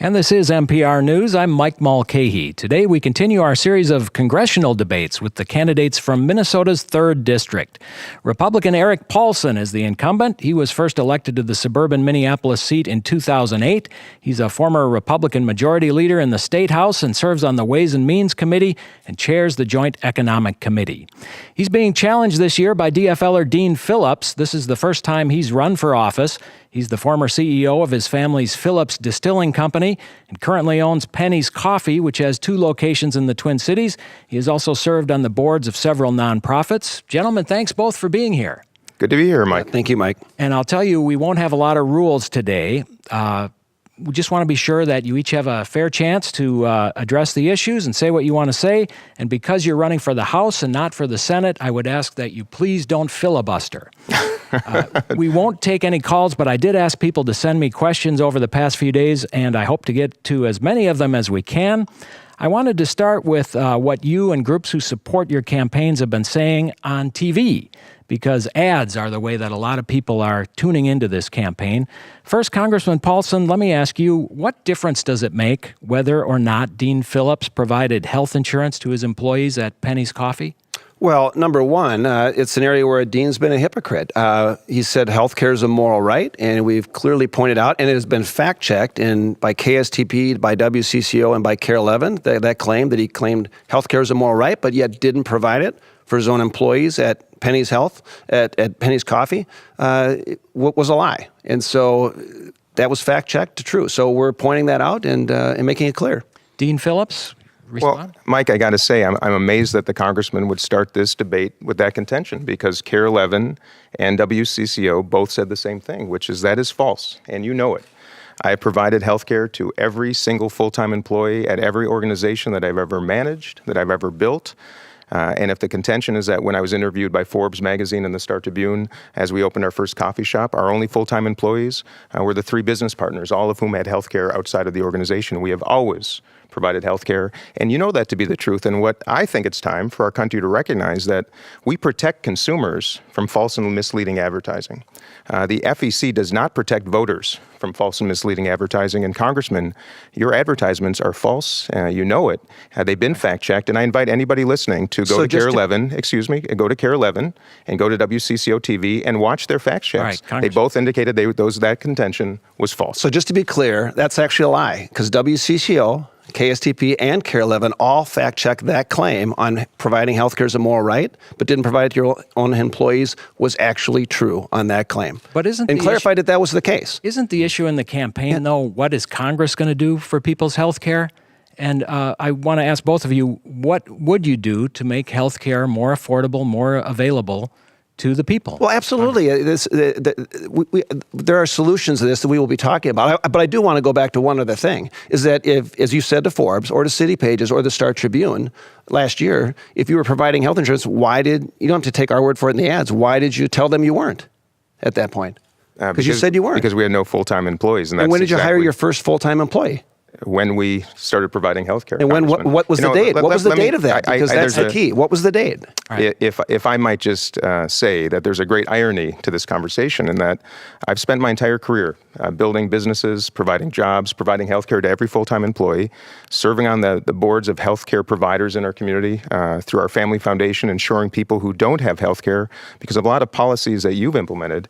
And this is MPR News. I'm Mike Mulcahy. Today we continue our series of congressional debates with the candidates from Minnesota's 3rd District. Republican Eric Paulson is the incumbent. He was first elected to the suburban Minneapolis seat in 2008. He's a former Republican majority leader in the State House and serves on the Ways and Means Committee and chairs the Joint Economic Committee. He's being challenged this year by DFLer Dean Phillips. This is the first time he's run for office. He's the former CEO of his family's Phillips Distilling Company and currently owns Penny's Coffee, which has 2 locations in the Twin Cities. He has also served on the boards of several nonprofits. Gentlemen, thanks both for being here. Good to be here, Mike. Thank you, Mike. And I'll tell you, we won't have a lot of rules today. We just want to be sure that you each have a fair chance to address the issues and say what you want to say. And because you're running for the House and not for the Senate, I would ask that you please don't filibuster. We won't take any calls, but I did ask people to send me questions over the past few days, and I hope to get to as many of them as we can. I wanted to start with what you and groups who support your campaigns have been saying on TV, because ads are the way that a lot of people are tuning into this campaign. First, Congressman Paulson, let me ask you, what difference does it make whether or not Dean Phillips provided health insurance to his employees at Penny's Coffee? Well, number one, it's an area where a dean's been a hypocrite. He said healthcare is a moral right, and we've clearly pointed out, and it has been fact-checked by KSTP, by WCCO, and by CARE 11, that claim that he claimed healthcare is a moral right, but yet didn't provide it for his own employees at Penny's Health, at Penny's Coffee, was a lie. And so that was fact-checked to true. So we're pointing that out and making it clear. Dean Phillips? Respond? Well, Mike, I got to say, I'm amazed that the congressman would start this debate with that contention, because CARE 11 and WCCO both said the same thing, which is that is false, and you know it. I have provided health care to every single full-time employee at every organization that I've ever managed, that I've ever built. And if the contention is that when I was interviewed by Forbes magazine and the Star Tribune as we opened our first coffee shop, our only full-time employees were the 3 business partners, all of whom had health care outside of the organization. We have always provided health care, and you know that to be the truth. And what I think it's time for our country to recognize that we protect consumers from false and misleading advertising. The FEC does not protect voters from false and misleading advertising. And Congressman, your advertisements are false. You know it. They've been fact-checked, and I invite anybody listening to go to CARE 11, go to CARE 11 and go to WCCO TV and watch their fact checks. Right, they both indicated that contention was false. So just to be clear, that's actually a lie, because WCCO, KSTP, and CARE 11 all fact-checked that claim on providing health care as a moral right, but didn't provide it to your own employees, was actually true on that claim. But clarified that was the case. Isn't the issue in the campaign, though, what is Congress going to do for people's health care? And I want to ask both of you, what would you do to make health care more affordable, more available to the people? Well, absolutely. There are solutions to this that we will be talking about. But I do want to go back to one other thing, is that if, as you said to Forbes or to City Pages or the Star Tribune last year, if you were providing health insurance, you don't have to take our word for it in the ads. Why did you tell them you weren't at that point? Because you said you weren't. Because we had no full-time employees. And when did you hire your first full-time employee? When we started providing health care. And what was the date? What was the date of that? Because that's the key. What was the date? Right. If I might just say that there's a great irony to this conversation, in that I've spent my entire career building businesses, providing jobs, providing health care to every full-time employee, serving on the boards of health care providers in our community through our family foundation, ensuring people who don't have health care, because of a lot of policies that you've implemented,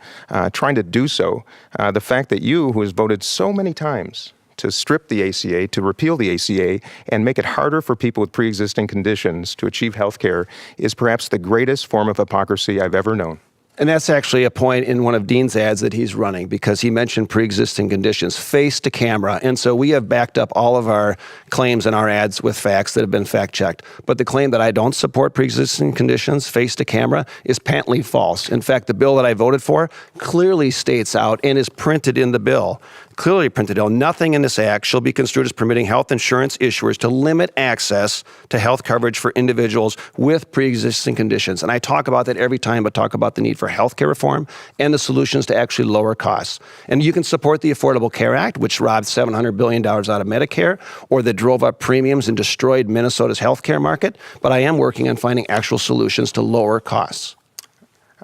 trying to do so. The fact that you, who has voted so many times to strip the ACA, to repeal the ACA, and make it harder for people with pre-existing conditions to achieve health care is perhaps the greatest form of hypocrisy I've ever known. And that's actually a point in one of Dean's ads that he's running, because he mentioned pre-existing conditions face to camera. And so we have backed up all of our claims in our ads with facts that have been fact-checked. But the claim that I don't support pre-existing conditions face to camera is patently false. In fact, the bill that I voted for clearly states out and is printed in the bill, clearly printed out, nothing in this act shall be construed as permitting health insurance issuers to limit access to health coverage for individuals with pre-existing conditions. And I talk about that every time, but talk about the need for health care reform and the solutions to actually lower costs. And you can support the Affordable Care Act, which robbed $700 billion out of Medicare, or that drove up premiums and destroyed Minnesota's health care market. But I am working on finding actual solutions to lower costs.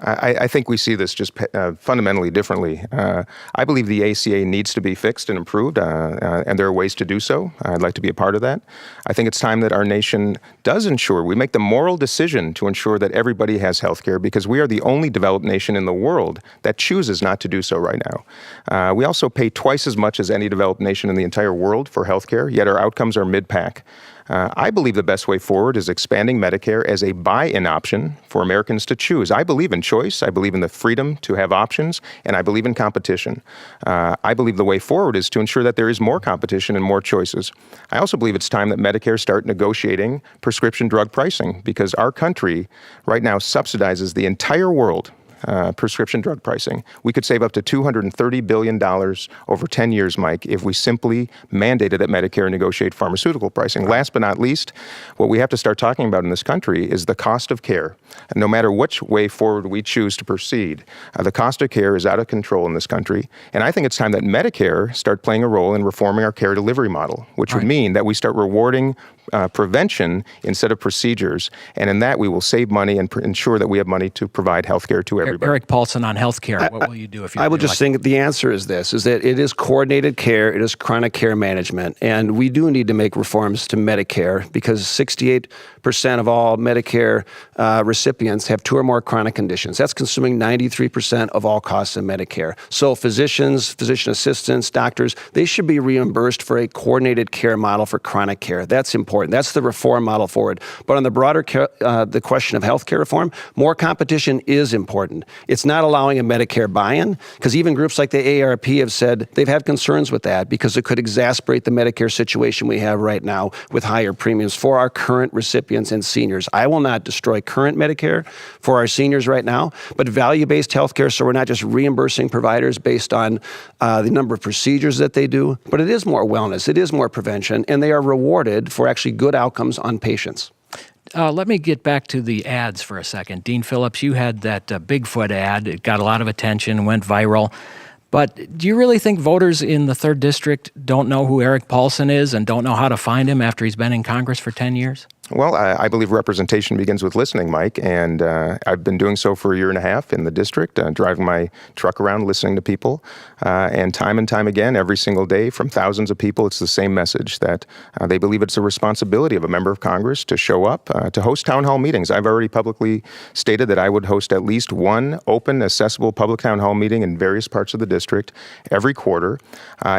I think we see this just fundamentally differently. I believe the ACA needs to be fixed and improved, and there are ways to do so. I'd like to be a part of that. I think it's time that our nation does ensure, we make the moral decision to ensure that everybody has health care, because we are the only developed nation in the world that chooses not to do so right now. We also pay twice as much as any developed nation in the entire world for health care, yet our outcomes are mid-pack. I believe the best way forward is expanding Medicare as a buy-in option for Americans to choose. I believe in choice. I believe in the freedom to have options, and I believe in competition. I believe the way forward is to ensure that there is more competition and more choices. I also believe it's time that Medicare start negotiating prescription drug pricing, because our country right now subsidizes the entire world. Prescription drug pricing. We could save up to $230 billion over 10 years, Mike, if we simply mandated that Medicare negotiate pharmaceutical pricing. Last but not least, what we have to start talking about in this country is the cost of care. And no matter which way forward we choose to proceed, the cost of care is out of control in this country. And I think it's time that Medicare start playing a role in reforming our care delivery model, which would mean that we start rewarding prevention instead of procedures. And in that, we will save money and ensure that we have money to provide health care to everybody. Eric Paulson on health care. What will you do if you? I would just think the answer is this: is that it is coordinated care, it is chronic care management, and we do need to make reforms to Medicare, because 68% of all Medicare recipients have 2 or more chronic conditions. That's consuming 93% of all costs in Medicare. So physicians, physician assistants, doctors, they should be reimbursed for a coordinated care model for chronic care. That's important. That's the reform model forward. But on the broader the question of healthcare reform, more competition is important. It's not allowing a Medicare buy-in, because even groups like the AARP have said they've had concerns with that, because it could exacerbate the Medicare situation we have right now with higher premiums for our current recipients and seniors. I will not destroy current Medicare for our seniors right now, but value-based healthcare, so we're not just reimbursing providers based on the number of procedures that they do, but it is more wellness, it is more prevention, and they are rewarded for actually good outcomes on patients. Let me get back to the ads for a second. Dean Phillips, you had that Bigfoot ad. It got a lot of attention, went viral. But do you really think voters in the 3rd District don't know who Eric Paulson is and don't know how to find him after he's been in Congress for 10 years? Well, I believe representation begins with listening, Mike, and I've been doing so for a year and a half in the district, driving my truck around, listening to people, and time again, every single day, from thousands of people, it's the same message, that they believe it's a responsibility of a member of Congress to show up, to host town hall meetings. I've already publicly stated that I would host at least one open, accessible public town hall meeting in various parts of the district every quarter,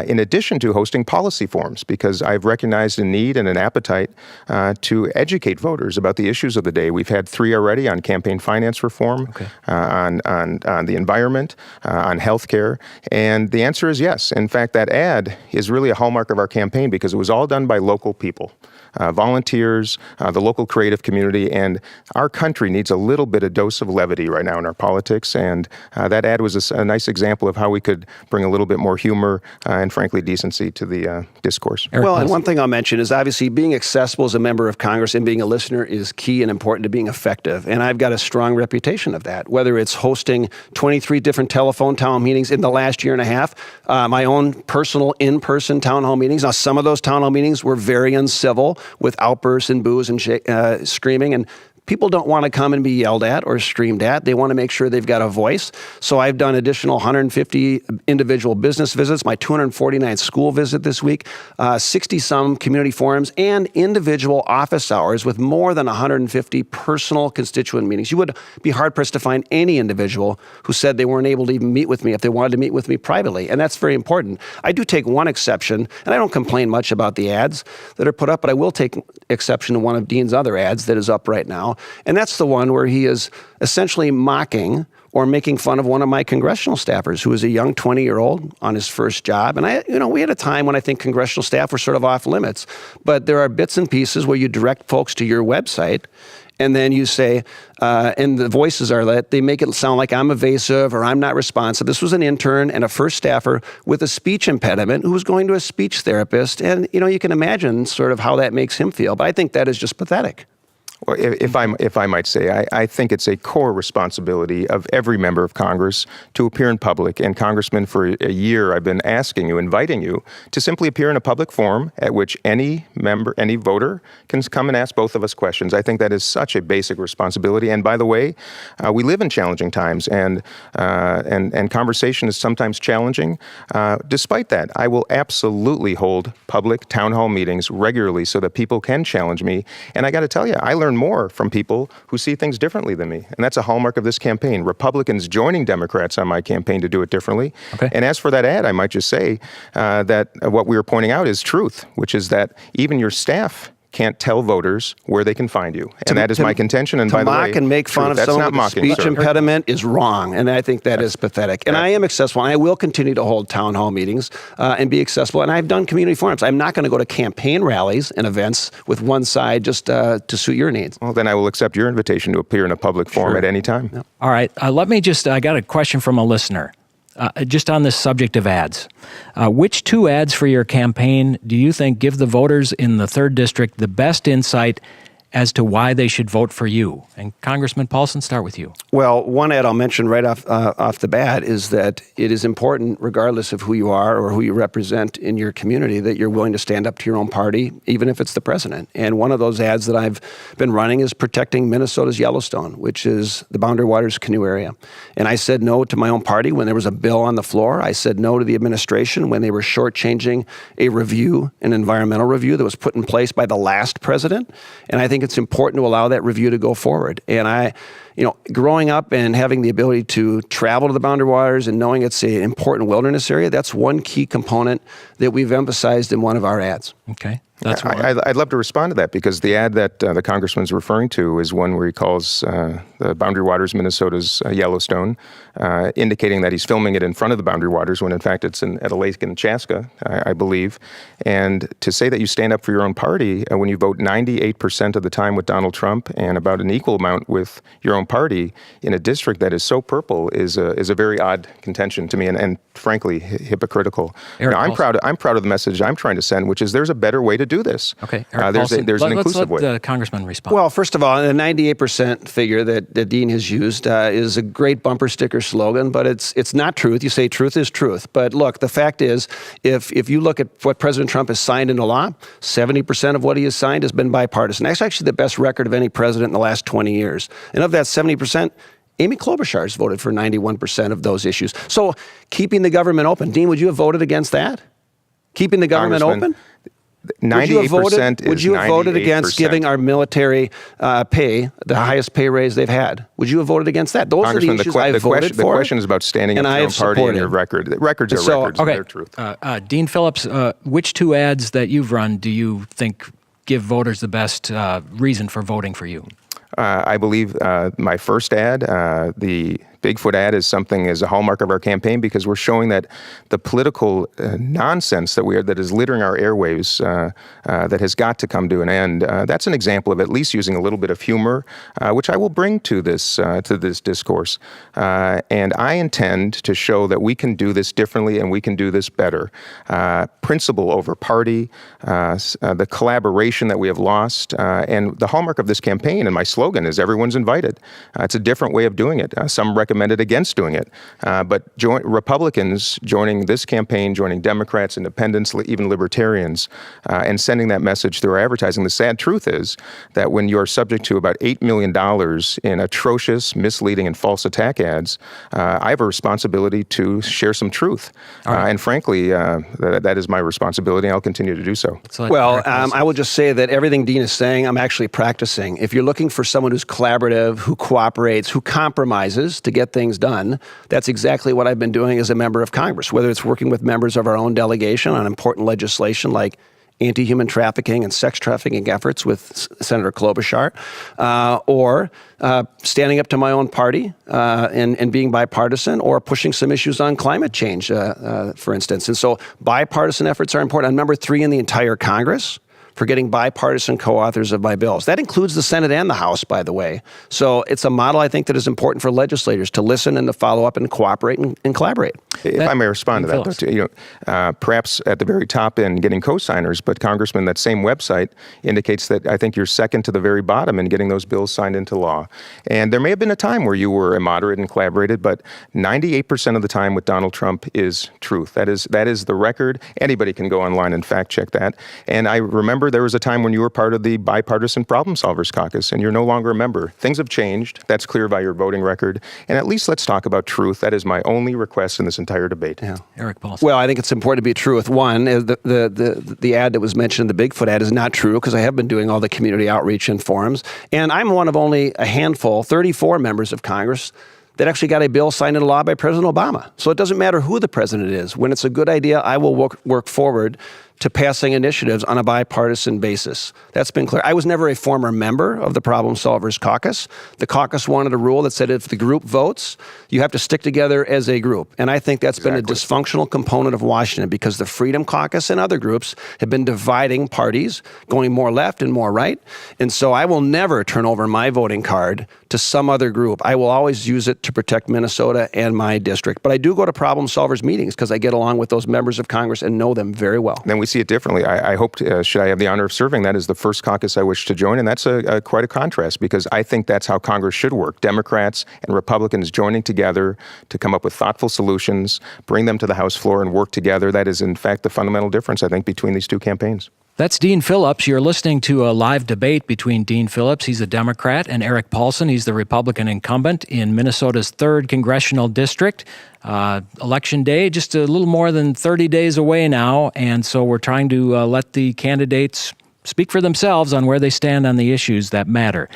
in addition to hosting policy forums, because I've recognized a need and an appetite to educate voters about the issues of the day. We've had 3 already on campaign finance reform, on the environment, on health care, and the answer is yes. In fact, that ad is really a hallmark of our campaign, because it was all done by local people. Volunteers, the local creative community, and our country needs a little bit of dose of levity right now in our politics, and that ad was a nice example of how we could bring a little bit more humor and, frankly, decency to the discourse. Well, and one thing I'll mention is obviously being accessible as a member of Congress and being a listener is key and important to being effective, and I've got a strong reputation of that, whether it's hosting 23 different telephone town hall meetings in the last year and a half, my own personal in-person town hall meetings. Now, some of those town hall meetings were very uncivil, with outbursts and boos and screaming, and people don't want to come and be yelled at or screamed at. They want to make sure they've got a voice. So I've done additional 150 individual business visits, my 249th school visit this week, 60-some community forums, and individual office hours with more than 150 personal constituent meetings. You would be hard-pressed to find any individual who said they weren't able to even meet with me if they wanted to meet with me privately, and that's very important. I do take one exception, and I don't complain much about the ads that are put up, but I will take exception to one of Dean's other ads that is up right now. And that's the one where he is essentially mocking or making fun of one of my congressional staffers, who is a young 20-year-old on his first job. And we had a time when I think congressional staff were sort of off limits. But there are bits and pieces where you direct folks to your website, and then you say, and the voices are that they make it sound like I'm evasive or I'm not responsive. This was an intern and a first staffer with a speech impediment who was going to a speech therapist. And, you can imagine sort of how that makes him feel. But I think that is just pathetic. Well, if I might say, I think it's a core responsibility of every member of Congress to appear in public. And Congressman, for a year, I've been asking you, inviting you to simply appear in a public forum at which any member, any voter can come and ask both of us questions. I think that is such a basic responsibility. And by the way, we live in challenging times, and conversation is sometimes challenging. Despite that, I will absolutely hold public town hall meetings regularly so that people can challenge me. And I got to tell you, I learn more from people who see things differently than me. And that's a hallmark of this campaign. Republicans joining Democrats on my campaign to do it differently. Okay. And as for that ad, I might just say that what we were pointing out is truth, which is that even your staff can't tell voters where they can find you. And that is my contention. And by the way, to mock and make fun of someone with a speech impediment is wrong. And I think that is pathetic. And I am accessible. And I will continue to hold town hall meetings and be accessible. And I've done community forums. I'm not going to go to campaign rallies and events with one side just to suit your needs. Well, then I will accept your invitation to appear in a public forum at any time. Yep. All right. Let me just, I got a question from a listener. Just on this subject of ads, which two ads for your campaign do you think give the voters in the 3rd District the best insight as to why they should vote for you? And Congressman Paulson, start with you. Well, one ad I'll mention right off the bat is that it is important, regardless of who you are or who you represent in your community, that you're willing to stand up to your own party, even if it's the president. And one of those ads that I've been running is protecting Minnesota's Yellowstone, which is the Boundary Waters Canoe Area. And I said no to my own party when there was a bill on the floor. I said no to the administration when they were shortchanging a review, an environmental review that was put in place by the last president. And I think it's important to allow that review to go forward. And growing up and having the ability to travel to the Boundary Waters and knowing it's an important wilderness area, that's one key component that we've emphasized in one of our ads. Okay. I'd love to respond to that, because the ad that the Congressman's referring to is one where he calls the Boundary Waters Minnesota's Yellowstone, indicating that he's filming it in front of the Boundary Waters when in fact it's at a lake in Chaska, I believe. And to say that you stand up for your own party when you vote 98% of the time with Donald Trump and about an equal amount with your own party in a district that is so purple is a very odd contention to me, and frankly hypocritical. I'm proud of the message I'm trying to send, which is there's a better way to do this. Okay. There's an inclusive way. Let's let the Congressman respond. Well, first of all, the 98% figure that Dean has used is a great bumper sticker slogan, but it's not truth. You say truth is truth. But look, the fact is, if you look at what President Trump has signed into law, 70% of what he has signed has been bipartisan. That's actually the best record of any president in the last 20 years. And of that 70%, Amy Klobuchar has voted for 91% of those issues. So keeping the government open. Dean, would you have voted against that? Keeping the government open? 98% Would you have voted against giving our military pay the highest pay raise they've had? Would you have voted against that? Those are the issues I voted for. The question is about standing up for your own party and your record. Records are records, and they're truth. Dean Phillips, which two ads that you've run do you think give voters the best reason for voting for you? I believe my first ad, the Bigfoot ad, is a hallmark of our campaign, because we're showing that the political nonsense that is littering our airwaves that has got to come to an end. That's an example of at least using a little bit of humor, which I will bring to this discourse. And I intend to show that we can do this differently and we can do this better. Principle over party, the collaboration that we have lost, and the hallmark of this campaign and my slogan is everyone's invited. It's a different way of doing it. Some recommended against doing it. But Republicans joining this campaign, joining Democrats, independents, even libertarians, and sending that message through our advertising. The sad truth is that when you're subject to about $8 million in atrocious, misleading, and false attack ads, I have a responsibility to share some truth. Right. And frankly, that is my responsibility, and I'll continue to do so. Well, I will just say that everything Dean is saying, I'm actually practicing. If you're looking for someone who's collaborative, who cooperates, who compromises to get things done, that's exactly what I've been doing as a member of Congress, whether it's working with members of our own delegation on important legislation like anti-human trafficking and sex trafficking efforts with Senator Klobuchar, or standing up to my own party and being bipartisan, or pushing some issues on climate change, for instance. And so bipartisan efforts are important. I'm number 3 in the entire Congress for getting bipartisan co-authors of my bills. That includes the Senate and the House, by the way. So it's a model I think that is important for legislators to listen and to follow up and cooperate and collaborate. If I may respond to that, Phillips. perhaps at the very top end getting co-signers, but Congressman, that same website indicates that I think you're second to the very bottom in getting those bills signed into law. And there may have been a time where you were immoderate and collaborated, but 98% of the time with Donald Trump is truth. That is the record. Anybody can go online and fact check that. And I remember there was a time when you were part of the Bipartisan Problem Solvers Caucus, and you're no longer a member. Things have changed. That's clear by your voting record. And at least let's talk about truth. That is my only request in this entire debate. Yeah. Eric Paulson. Well, I think it's important to be true with one. The ad that was mentioned, the Bigfoot ad, is not true because I have been doing all the community outreach and forums. And I'm one of only a handful, 34 members of Congress, that actually got a bill signed into law by President Obama. So it doesn't matter who the president is. When it's a good idea, I will work forward to passing initiatives on a bipartisan basis. That's been clear. I was never a former member of the Problem Solvers Caucus. The caucus wanted a rule that said if the group votes, you have to stick together as a group. And I think that's been a dysfunctional component of Washington because the Freedom Caucus and other groups have been dividing parties, going more left and more right. And so I will never turn over my voting card to some other group. I will always use it to protect Minnesota and my district. But I do go to Problem Solvers meetings because I get along with those members of Congress and know them very well. Then we see it differently. I hope, should I have the honor of serving, that is the first caucus I wish to join, and that's quite a contrast because I think that's how Congress should work. Democrats and Republicans joining together to come up with thoughtful solutions, bring them to the House floor and work together. That is, in fact, the fundamental difference, I think, between these two campaigns. That's Dean Phillips. You're listening to a live debate between Dean Phillips, he's a Democrat, and Eric Paulson, he's the Republican incumbent in Minnesota's 3rd Congressional District. Election day, just a little more than 30 days away now, and so we're trying to let the candidates speak for themselves on where they stand on the issues that matter.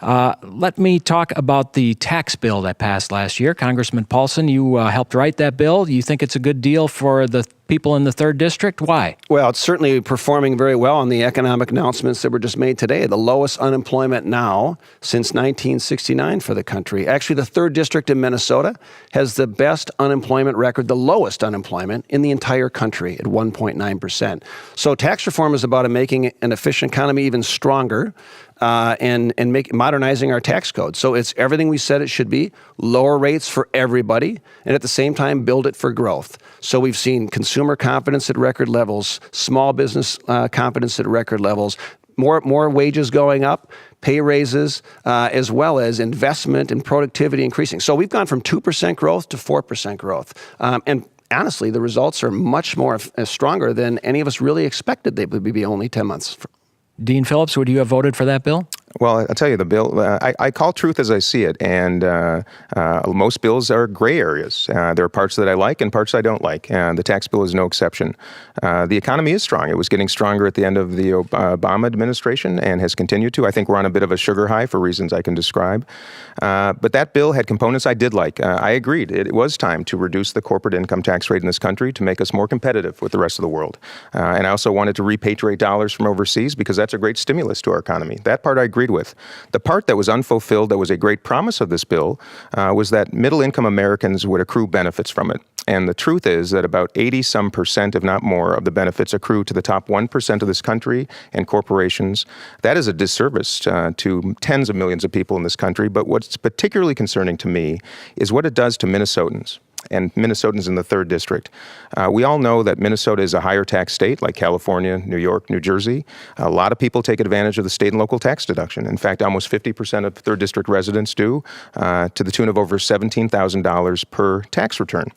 Let me talk about the tax bill that passed last year. Congressman Paulson, you helped write that bill. You think it's a good deal for the people in the 3rd District? Why? Well, it's certainly performing very well on the economic announcements that were just made today. The lowest unemployment now since 1969 for the country. Actually, the 3rd District in Minnesota has the best unemployment record, the lowest unemployment in the entire country at 1.9%. So tax reform is about making an efficient economy even stronger. And modernizing our tax code. So it's everything we said it should be, lower rates for everybody, and at the same time build it for growth. So we've seen consumer confidence at record levels, small business confidence at record levels, more wages going up, pay raises, as well as investment and productivity increasing. So we've gone from 2% growth to 4% growth. And honestly, the results are much more stronger than any of us really expected they would be only 10 months. Dean Phillips, would you have voted for that bill? Well, I'll tell you, the bill, I call truth as I see it, and most bills are gray areas. There are parts that I like and parts I don't like, and the tax bill is no exception. The economy is strong. It was getting stronger at the end of the Obama administration and has continued to. I think we're on a bit of a sugar high for reasons I can describe. But that bill had components I did like. I agreed. It was time to reduce the corporate income tax rate in this country to make us more competitive with the rest of the world. And I also wanted to repatriate dollars from overseas because that's a great stimulus to our economy. That part I agreed with. The part that was unfulfilled, that was a great promise of this bill, was that middle-income Americans would accrue benefits from it. And the truth is that about 80-some%, if not more, of the benefits accrue to the top 1% of this country and corporations. That is a disservice to tens of millions of people in this country. But what's particularly concerning to me is what it does to Minnesotans. And Minnesotans in the 3rd District. We all know that Minnesota is a higher tax state like California, New York, New Jersey. A lot of people take advantage of the state and local tax deduction. In fact, almost 50% of 3rd District residents do, to the tune of over $17,000 per tax return.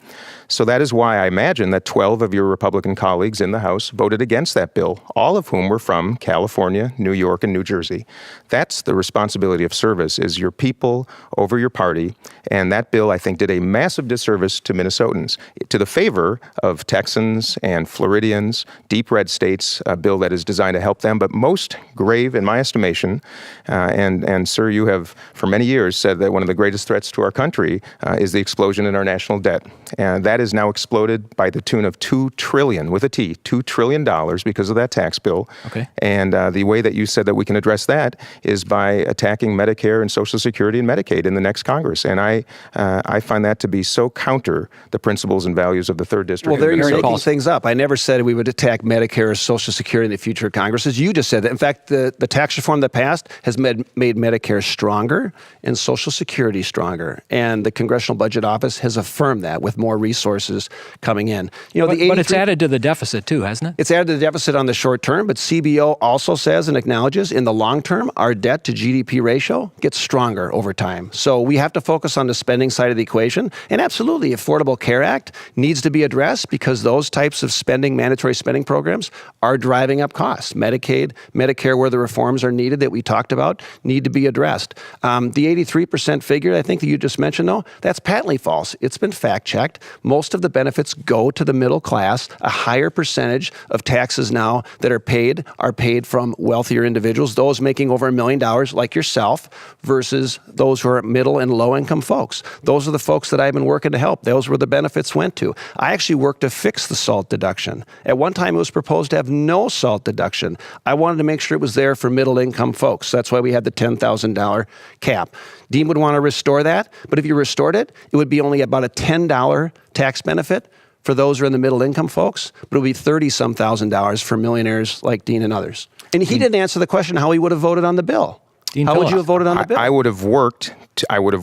So that is why I imagine that 12 of your Republican colleagues in the House voted against that bill, all of whom were from California, New York, and New Jersey. That's the responsibility of service, is your people over your party. And that bill, I think, did a massive disservice to Minnesotans, to the favor of Texans and Floridians, deep red states, a bill that is designed to help them. But most grave, in my estimation, and sir, you have for many years said that one of the greatest threats to our country is the explosion in our national debt. And that is now exploded by the tune of $2 trillion, with a T, $2 trillion because of that tax bill. Okay. And the way that you said that we can address that is by attacking Medicare and Social Security and Medicaid in the next Congress. And I find that to be so counter counter the principles and values of the 3rd District. Well, there you're making Paulson. things up. I never said we would attack Medicare or Social Security in the future Congresses. You just said that. In fact, the tax reform that passed has made Medicare stronger and Social Security stronger. And the Congressional Budget Office has affirmed that with more resources coming in. You know, But it's added to the deficit too, hasn't it? It's added to the deficit on the short term, but CBO also says and acknowledges in the long term, our debt to GDP ratio gets stronger over time. So we have to focus on the spending side of the equation. And absolutely, Affordable Care Act needs to be addressed because those types of spending, mandatory spending programs are driving up costs. Medicaid, Medicare, where the reforms are needed that we talked about, need to be addressed. The 83% figure, I think that you just mentioned, though, that's patently false. It's been fact-checked. Most of the benefits go to the middle class. A higher percentage of taxes now that are paid from wealthier individuals, those making over $1 million like yourself, versus those who are middle and low-income folks. Those are the folks that I've been working to help. Those were the benefits went to. I actually worked to fix the SALT deduction. At one time, it was proposed to have no SALT deduction. I wanted to make sure it was there for middle-income folks. That's why we had the $10,000 cap. Dean would want to restore that, but if you restored it, it would be only about a $10 tax benefit for those who are in the middle-income folks, but it would be $30-some thousand for millionaires like Dean and others. And he didn't answer the question how he would have voted on the bill. How would you have voted on the bill? I would have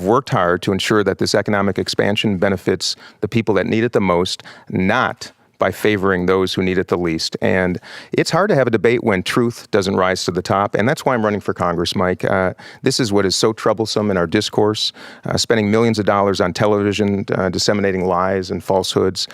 worked hard to ensure that this economic expansion benefits the people that need it the most, not by favoring those who need it the least. And it's hard to have a debate when truth doesn't rise to the top. And that's why I'm running for Congress, Mike. This is what is so troublesome in our discourse, spending millions of dollars on television, disseminating lies and falsehoods,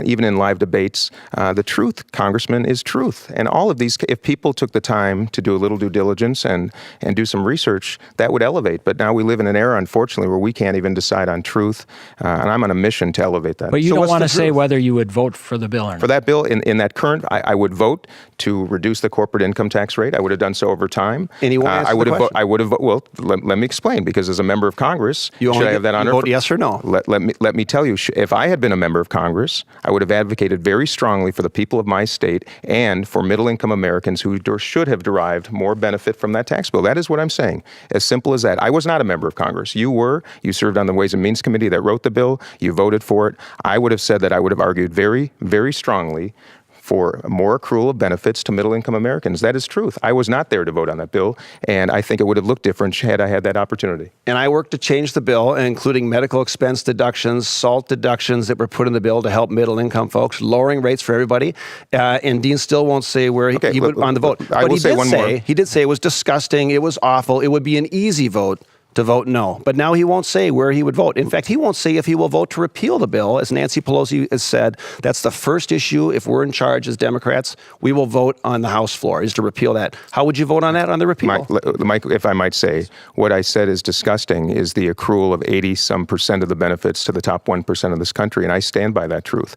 even in live debates. The truth, Congressman, is truth. And all of these, if people took the time to do a little due diligence and do some research, that would elevate. But now we live in an era, unfortunately, where we can't even decide on truth. And I'm on a mission to elevate that. But you don't want to say whether you would vote for the bill or not. For that bill, in that current, I would vote to reduce the corporate income tax rate. I would have done so over time. And you won't answer the question? I would have. Well, let me explain. Because as a member of Congress, should I have that honor? Vote yes or no? Let me tell you. If I had been a member of Congress, I would have advocated very strongly for the people of my state and for middle-income Americans who should have derived more benefit from that tax bill. That is what I'm saying. As simple as that. I was not a member of Congress. You were. You served on the Ways and Means Committee that wrote the bill. You voted for it. I would have said that I would have argued very, very strongly for more accrual of benefits to middle-income Americans. That is truth. I was not there to vote on that bill, and I think it would have looked different had I had that opportunity. And I worked to change the bill, including medical expense deductions, SALT deductions that were put in the bill to help middle-income folks, lowering rates for everybody. And Dean still won't say where he would on the vote. But he did say it was disgusting, it was awful, it would be an easy vote to vote no. But now he won't say where he would vote. In fact, he won't say if he will vote to repeal the bill. As Nancy Pelosi has said, that's the first issue. If we're in charge as Democrats, we will vote on the House floor, is to repeal that. How would you vote on that, on the repeal? Mike, if I might say, what I said is disgusting is the accrual of 80-some% of the benefits to the top 1% of this country, and I stand by that truth.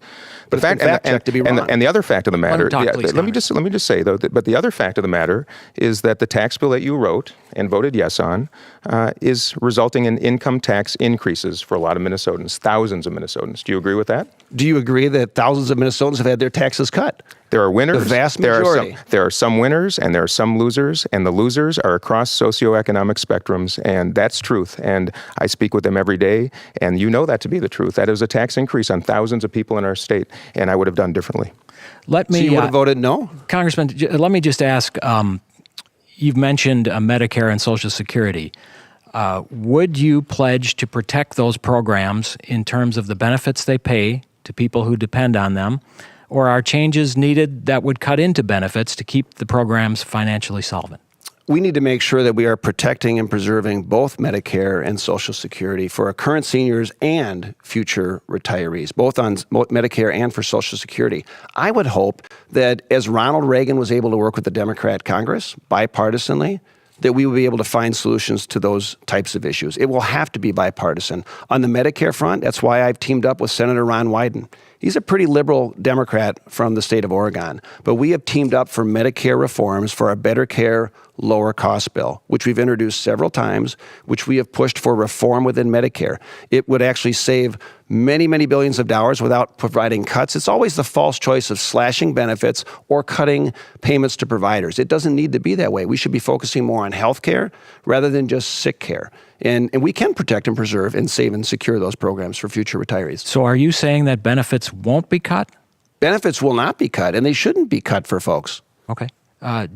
But and the other fact of the matter, let me just say though, but the other fact of the matter is that the tax bill that you wrote and voted yes on is resulting in income tax increases for a lot of Minnesotans, thousands of Minnesotans. Do you agree with that? Do you agree that thousands of Minnesotans have had their taxes cut? There are winners. The vast majority. There are some winners and there are some losers, and the losers are across socioeconomic spectrums, and that's truth. And I speak with them every day, and you know that to be the truth. That is a tax increase on thousands of people in our state, and I would have done differently. So you would have voted no? Congressman, let me just ask, you've mentioned Medicare and Social Security. Would you pledge to protect those programs in terms of the benefits they pay to people who depend on them, or are changes needed that would cut into benefits to keep the programs financially solvent? We need to make sure that we are protecting and preserving both Medicare and Social Security for our current seniors and future retirees, both on Medicare and for Social Security. I would hope that as Ronald Reagan was able to work with the Democrat Congress bipartisanly, that we will be able to find solutions to those types of issues. It will have to be bipartisan. On the Medicare front, that's why I've teamed up with Senator Ron Wyden. He's a pretty liberal Democrat from the state of Oregon, but we have teamed up for Medicare reforms for a better care, lower cost bill, which we've introduced several times, which we have pushed for reform within Medicare. It would actually save many, many billions of dollars without providing cuts. It's always the false choice of slashing benefits or cutting payments to providers. It doesn't need to be that way. We should be focusing more on health care rather than just sick care. And we can protect and preserve and save and secure those programs for future retirees. So are you saying that benefits won't be cut? Benefits will not be cut, and they shouldn't be cut for folks. Okay.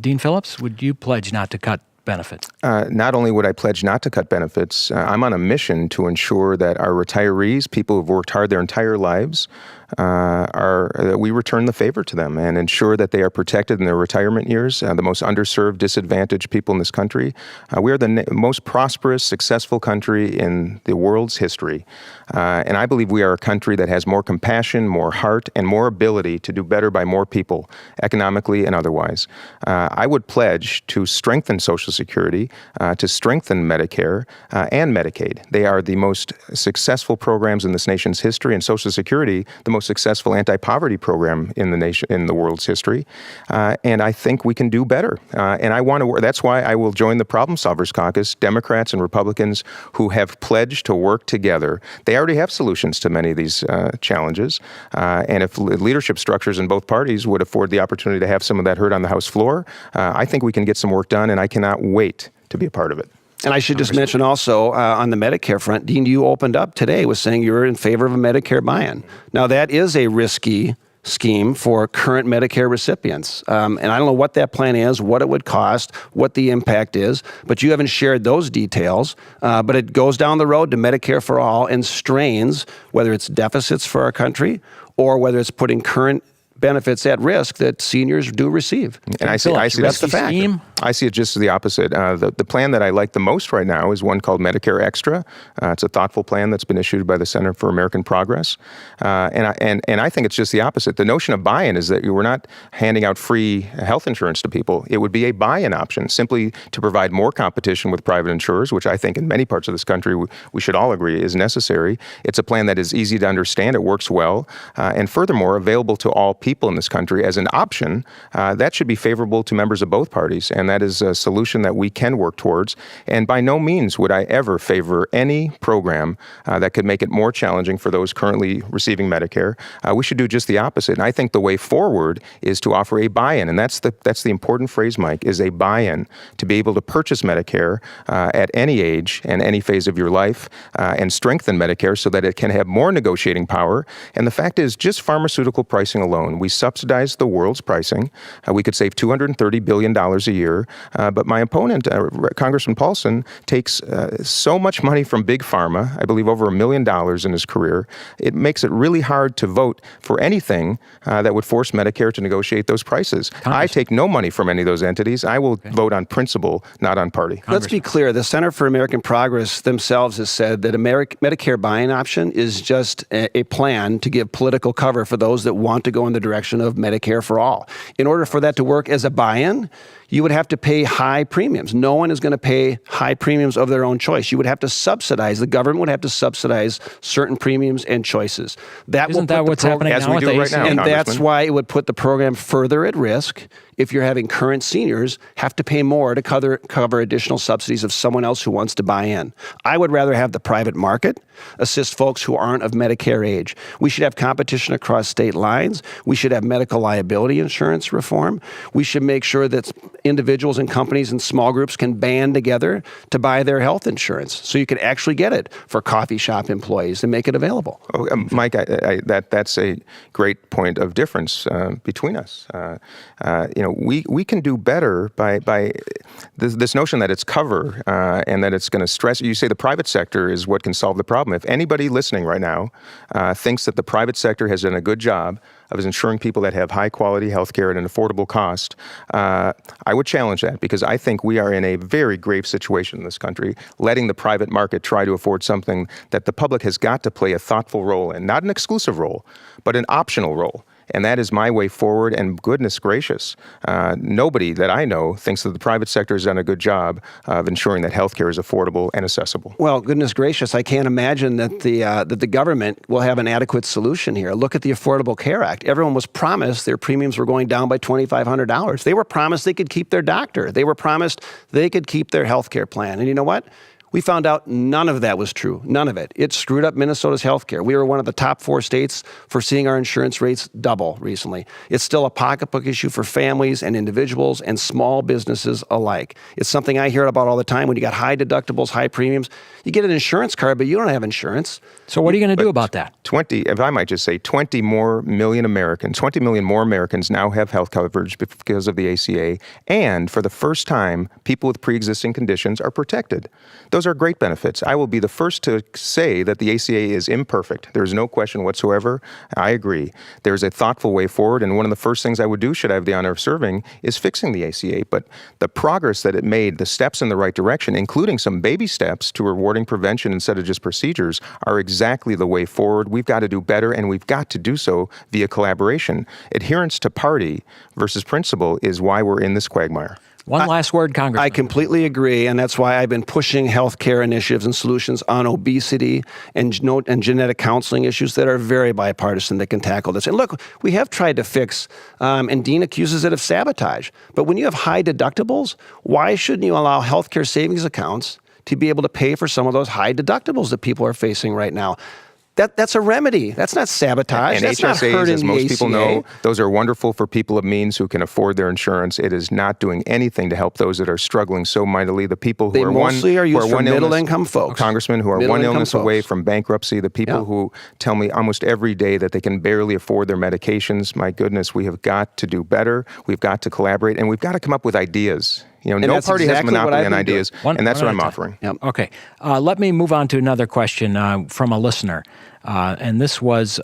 Dean Phillips, would you pledge not to cut benefits? Not only would I pledge not to cut benefits, I'm on a mission to ensure that our retirees, people who've worked hard their entire lives, that we return the favor to them and ensure that they are protected in their retirement years, the most underserved, disadvantaged people in this country. We are the most prosperous, successful country in the world's history. And I believe we are a country that has more compassion, more heart, and more ability to do better by more people, economically and otherwise. I would pledge to strengthen Social Security, to strengthen Medicare and Medicaid. They are the most successful programs in this nation's history, and Social Security, the most successful anti-poverty program in the world's history, and I think we can do better. And I want to. That's why I will join the Problem Solvers Caucus, Democrats and Republicans who have pledged to work together. They already have solutions to many of these challenges, and if leadership structures in both parties would afford the opportunity to have some of that heard on the House floor, I think we can get some work done, and I cannot wait to be a part of it. And I should just mention also on the Medicare front, Dean, you opened up today with saying you're in favor of a Medicare buy-in. Now, that is a risky scheme for current Medicare recipients. And I don't know what that plan is, what it would cost, what the impact is, but you haven't shared those details. But it goes down the road to Medicare for all and strains, whether it's deficits for our country or whether it's putting current benefits at risk that seniors do receive. And I see that's the fact. Scheme? I see it just the opposite. The plan that I like the most right now is one called Medicare Extra. It's a thoughtful plan that's been issued by the Center for American Progress. And I think it's just the opposite. The notion of buy-in is that we're not handing out free health insurance to people. It would be a buy-in option, simply to provide more competition with private insurers, which I think in many parts of this country we should all agree is necessary. It's a plan that is easy to understand. It works well. And furthermore, available to all people in this country as an option. That should be favorable to members of both parties. And that is a solution that we can work towards. And by no means would I ever favor any program that could make it more challenging for those currently receiving Medicare. We should do just the opposite. And I think the way forward is to offer a buy-in. And that's the important phrase, Mike, is a buy-in to be able to purchase Medicare at any age and any phase of your life and strengthen Medicare so that it can have more negotiating power. And the fact is, just pharmaceutical pricing alone, we subsidize the world's pricing. We could save $230 billion a year. But my opponent, Congressman Paulson, takes so much money from Big Pharma, I believe over $1 million in his career. It makes it really hard to vote for anything that would force Medicare to negotiate those prices. I take no money from any of those entities. I will vote on principle, not on party. Let's be clear. The Center for American Progress themselves has said that a Medicare buy-in option is just a plan to give political cover for those that want to go in the direction of Medicare for all. In order for that to work as a buy-in, you would have to pay high premiums. No one is going to pay high premiums of their own choice. You would have to subsidize, the government would have to subsidize certain premiums and choices. Isn't that what's happening now with the right now, and that's why it would put the program further at risk if you're having current seniors have to pay more to cover additional subsidies of someone else who wants to buy in. I would rather have the private market assist folks who aren't of Medicare age. We should have competition across state lines. We should have medical liability insurance reform. We should make sure that individuals and companies and small groups can band together to buy their health insurance so you can actually get it for coffee shop employees and make it available. Mike, that's a great point of difference between us. We can do better by this notion that it's cover and that it's going to stress. You say the private sector is what can solve the problem. If anybody listening right now thinks that the private sector has done a good job of ensuring people that have high quality health care at an affordable cost, I would challenge that, because I think we are in a very grave situation in this country, letting the private market try to afford something that the public has got to play a thoughtful role in, not an exclusive role, but an optional role. And that is my way forward. And goodness gracious, nobody that I know thinks that the private sector has done a good job of ensuring that health care is affordable and accessible. Well, goodness gracious, I can't imagine that the government will have an adequate solution here. Look at the Affordable Care Act. Everyone was promised their premiums were going down by $2,500. They were promised they could keep their doctor. They were promised they could keep their health care plan. And you know what? We found out none of that was true. None of it. It screwed up Minnesota's healthcare. We were one of the top 4 states for seeing our insurance rates double recently. It's still a pocketbook issue for families and individuals and small businesses alike. It's something I hear about all the time. When you got high deductibles, high premiums, you get an insurance card, but you don't have insurance. So what are you going to do about that? 20, if I might just say, 20 million more Americans now have health coverage because of the ACA. And for the first time, people with pre-existing conditions are protected. Those are great benefits. I will be the first to say that the ACA is imperfect. There's no question whatsoever. I agree. There's a thoughtful way forward, and one of the first things I would do, should I have the honor of serving, is fixing the ACA. But the progress that it made, the steps in the right direction, including some baby steps to rewarding prevention instead of just procedures, are exactly the way forward. We've got to do better, and we've got to do so via collaboration. Adherence to party versus principle is why we're in this quagmire. One last word, Congressman. I completely agree, and that's why I've been pushing healthcare initiatives and solutions on obesity and genetic counseling issues that are very bipartisan that can tackle this. And look, we have tried to fix, and Dean accuses it of sabotage. But when you have high deductibles, why shouldn't you allow healthcare savings accounts to be able to pay for some of those high deductibles that people are facing right now? That's a remedy. That's not sabotage. And that's HSAs, not hurting as most the people ACA. know, those are wonderful for people of means who can afford their insurance. It is not doing anything to help those that are struggling so mightily. The people who They are mostly are used for middle-income folks. Congressman, who are one Middle-income illness away folks. from bankruptcy. The people who tell me almost every day that they can barely afford their medications. My goodness, we have got to do better. We've got to collaborate, and we've got to come up with ideas. You know, no that's party has exactly what monopoly I've on been doing. ideas, One and that's at what a I'm time. offering. Yep. Okay. Let me move on to another question from a listener. And this was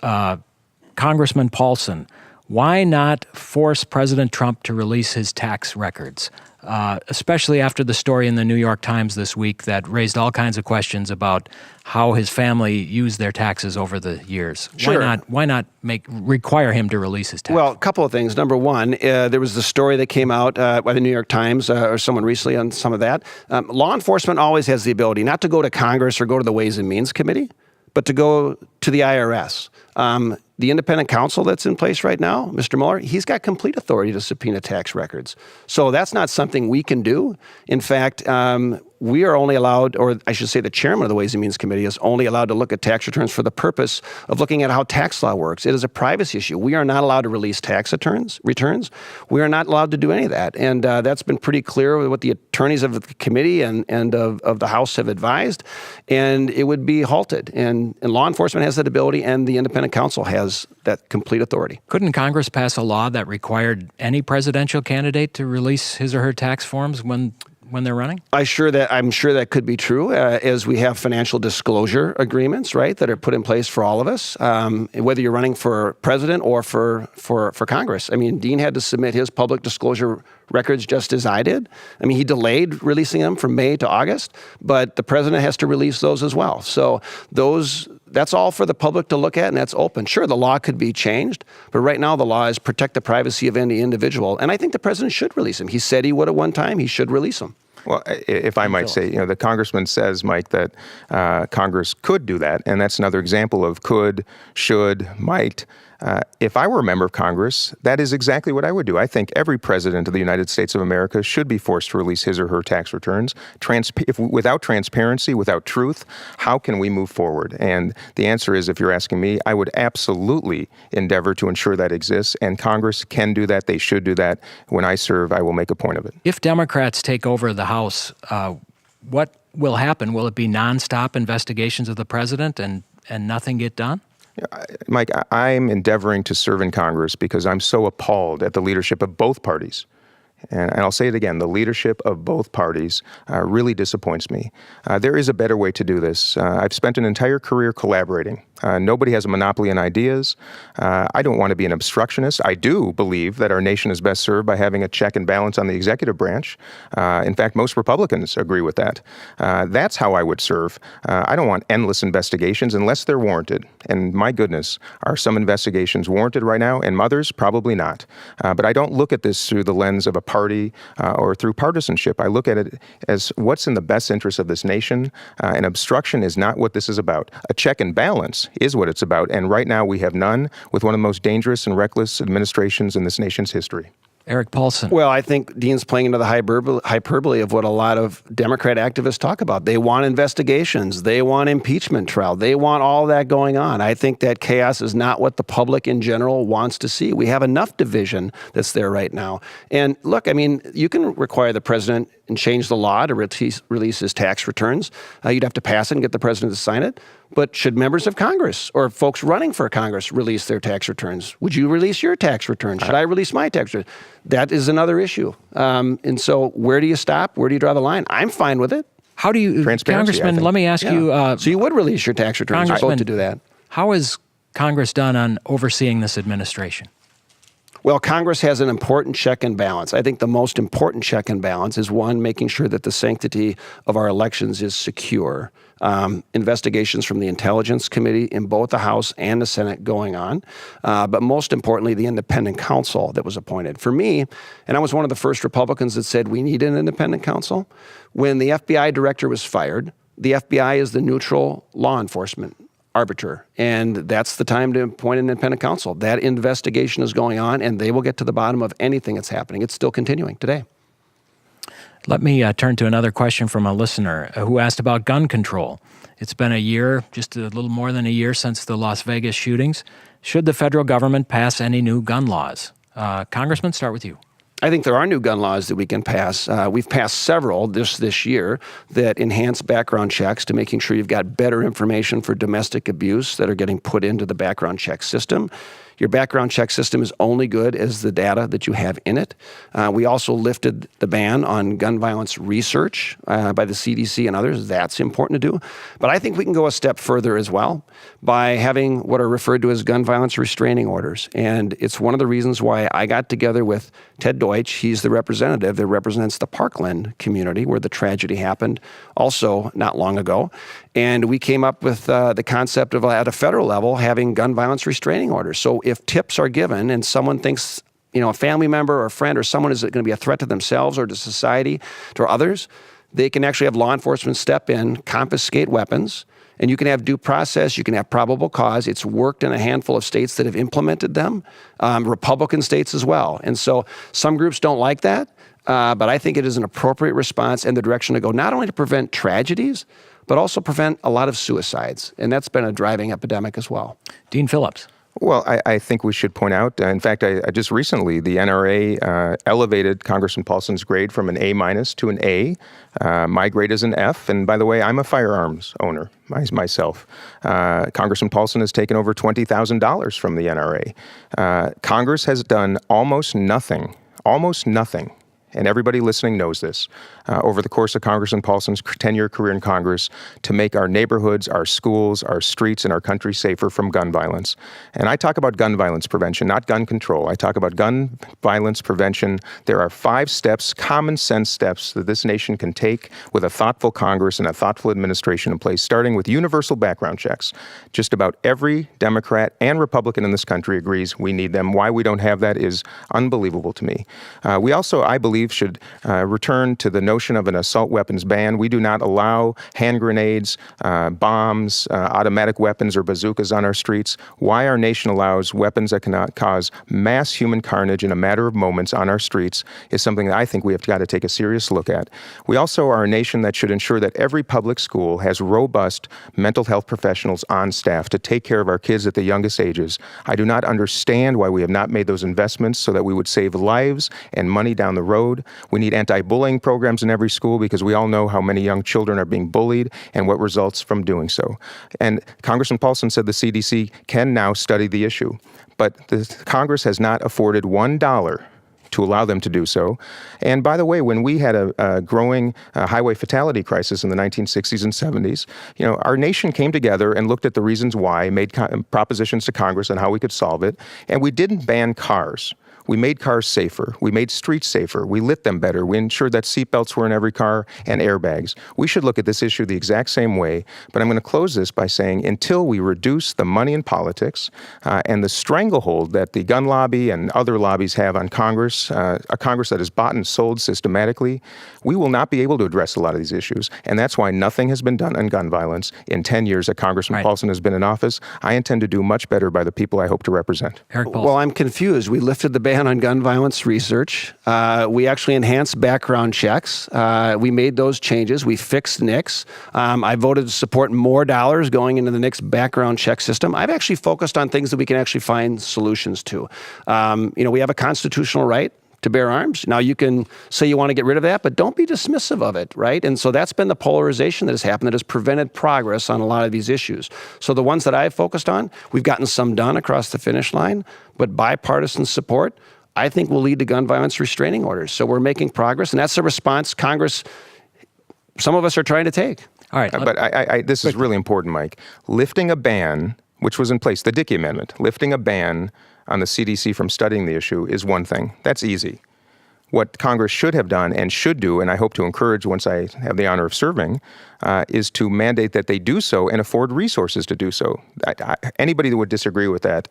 Congressman Paulson. Why not force President Trump to release his tax records? Especially after the story in the New York Times this week that raised all kinds of questions about how his family used their taxes over the years. Sure. Why not require him to release his taxes? Well, a couple of things. Number one, there was the story that came out by the New York Times or someone recently on some of that. Law enforcement always has the ability not to go to Congress or go to the Ways and Means Committee, but to go to the IRS. The independent counsel that's in place right now, Mr. Mueller, he's got complete authority to subpoena tax records. So that's not something we can do. In fact, we are only allowed, or I should say the chairman of the Ways and Means Committee is only allowed to look at tax returns for the purpose of looking at how tax law works. It is a privacy issue. We are not allowed to release tax returns. We are not allowed to do any of that. And that's been pretty clear with what the attorneys of the committee and of the House have advised. And it would be halted. And law enforcement has that ability, and the independent counsel has that complete authority. Couldn't Congress pass a law that required any presidential candidate to release his or her tax forms when they're running? I'm sure that could be true, as we have financial disclosure agreements, right, that are put in place for all of us, whether you're running for president or for Congress. I mean, Dean had to submit his public disclosure records just as I did. I mean, he delayed releasing them from May to August, but the president has to release those as well. So that's all for the public to look at, and that's open. Sure, the law could be changed, but right now the law is protect the privacy of any individual, and I think the president should release them. He said he would at one time. He should release them. Well, if I might say, the congressman says, Mike, that Congress could do that, and that's another example of could, should, might. If I were a member of Congress, that is exactly what I would do. I think every president of the United States of America should be forced to release his or her tax returns. Without transparency, without truth, how can we move forward? And the answer is, if you're asking me, I would absolutely endeavor to ensure that exists, and Congress can do that. They should do that. When I serve, I will make a point of it. If Democrats take over the House, what will happen? Will it be nonstop investigations of the president and nothing get done? Mike, I'm endeavoring to serve in Congress because I'm so appalled at the leadership of both parties. And I'll say it again, the leadership of both parties really disappoints me. There is a better way to do this. I've spent an entire career collaborating. Nobody has a monopoly on ideas. I don't want to be an obstructionist. I do believe that our nation is best served by having a check and balance on the executive branch. In fact, most Republicans agree with that. That's how I would serve. I don't want endless investigations unless they're warranted. And my goodness, are some investigations warranted right now? And others, probably not. But I don't look at this through the lens of a party or through partisanship. I look at it as what's in the best interest of this nation. And obstruction is not what this is about. A check and balance is what it's about. And right now we have none with one of the most dangerous and reckless administrations in this nation's history. Eric Paulson. Well, I think Dean's playing into the hyperbole of what a lot of Democrat activists talk about. They want investigations. They want impeachment trial. They want all that going on. I think that chaos is not what the public in general wants to see. We have enough division that's there right now. And look, I mean, you can require the president and change the law to release his tax returns. You'd have to pass it and get the president to sign it. But should members of Congress or folks running for Congress release their tax returns? Would you release your tax return? Should I release my tax return? That is another issue. And so where do you stop? Where do you draw the line? I'm fine with it. How do you, Congressman, let me ask you. So you would release your tax returns. You're supposed to do that. How is Congress done on overseeing this administration? Well, Congress has an important check and balance. I think the most important check and balance is, one, making sure that the sanctity of our elections is secure. Investigations from the Intelligence Committee in both the House and the Senate going on. But most importantly, the independent counsel that was appointed. For me, and I was one of the first Republicans that said we need an independent counsel, when the FBI director was fired, the FBI is the neutral law enforcement arbiter, and that's the time to appoint an independent counsel. That investigation is going on, and they will get to the bottom of anything that's happening. It's still continuing today. Let me turn to another question from a listener who asked about gun control. It's been a year, just a little more than a year since the Las Vegas shootings. Should the federal government pass any new gun laws? Congressman, start with you. I think there are new gun laws that we can pass. We've passed several this year that enhance background checks to making sure you've got better information for domestic abuse that are getting put into the background check system. Your background check system is only good as the data that you have in it. We also lifted the ban on gun violence research by the CDC and others. That's important to do. But I think we can go a step further as well by having what are referred to as gun violence restraining orders. And it's one of the reasons why I got together with Ted Deutsch. He's the representative that represents the Parkland community where the tragedy happened also not long ago. And we came up with the concept of, at a federal level, having gun violence restraining orders. So if tips are given and someone thinks, a family member or a friend or someone is going to be a threat to themselves or to society, to others, they can actually have law enforcement step in, confiscate weapons, and you can have due process, you can have probable cause. It's worked in a handful of states that have implemented them, Republican states as well. And so some groups don't like that, but I think it is an appropriate response and the direction to go, not only to prevent tragedies, but also prevent a lot of suicides. And that's been a driving epidemic as well. Dean Phillips. Well, I think we should point out, in fact, I just recently, the NRA elevated Congressman Paulson's grade from an A- to an A. My grade is an F. And by the way, I'm a firearms owner myself. Congressman Paulson has taken over $20,000 from the NRA. Congress has done almost nothing, and everybody listening knows this, over the course of Congressman Paulson's 10-year career in Congress to make our neighborhoods, our schools, our streets, and our country safer from gun violence. And I talk about gun violence prevention, not gun control. I talk about gun violence prevention. There are 5 steps, common sense steps that this nation can take with a thoughtful Congress and a thoughtful administration in place, starting with universal background checks. Just about every Democrat and Republican in this country agrees we need them. Why we don't have that is unbelievable to me. We also, I believe, should return to the notion of an assault weapons ban. We do not allow hand grenades, bombs, automatic weapons, or bazookas on our streets. Why our nation allows weapons that cannot cause mass human carnage in a matter of moments on our streets is something that I think we have got to take a serious look at. We also are a nation that should ensure that every public school has robust mental health professionals on staff to take care of our kids at the youngest ages. I do not understand why we have not made those investments so that we would save lives and money down the road. We need anti-bullying programs in every school because we all know how many young children are being bullied and what results from doing so. And Congressman Paulson said the CDC can now study the issue, but the Congress has not afforded $1 to allow them to do so. And by the way, when we had a growing highway fatality crisis in the 1960s and 70s, our nation came together and looked at the reasons why, made propositions to Congress on how we could solve it, and we didn't ban cars. We made cars safer. We made streets safer. We lit them better. We ensured that seatbelts were in every car and airbags. We should look at this issue the exact same way. But I'm going to close this by saying until we reduce the money in politics and the stranglehold that the gun lobby and other lobbies have on Congress, a Congress that is bought and sold systematically, we will not be able to address a lot of these issues. And that's why nothing has been done on gun violence in 10 years that Congressman Paulson has been in office. I intend to do much better by the people I hope to represent. Eric Paulson. Well, I'm confused. We lifted the ban ban on gun violence research. We actually enhanced background checks. We made those changes. We fixed NICS. I voted to support more dollars going into the NICS background check system. I've actually focused on things that we can actually find solutions to. We have a constitutional right to bear arms. Now, you can say you want to get rid of that, but don't be dismissive of it, right? And so that's been the polarization that has happened that has prevented progress on a lot of these issues. So the ones that I've focused on, we've gotten some done across the finish line, but bipartisan support, I think, will lead to gun violence restraining orders. So we're making progress, and that's the response Congress, some of us are trying to take. All right. But this is really important, Mike. Lifting a ban, which was in place, the Dickey Amendment, lifting a ban on the CDC from studying the issue is one thing. That's easy. What Congress should have done and should do, and I hope to encourage once I have the honor of serving, is to mandate that they do so and afford resources to do so. Anybody that would disagree with that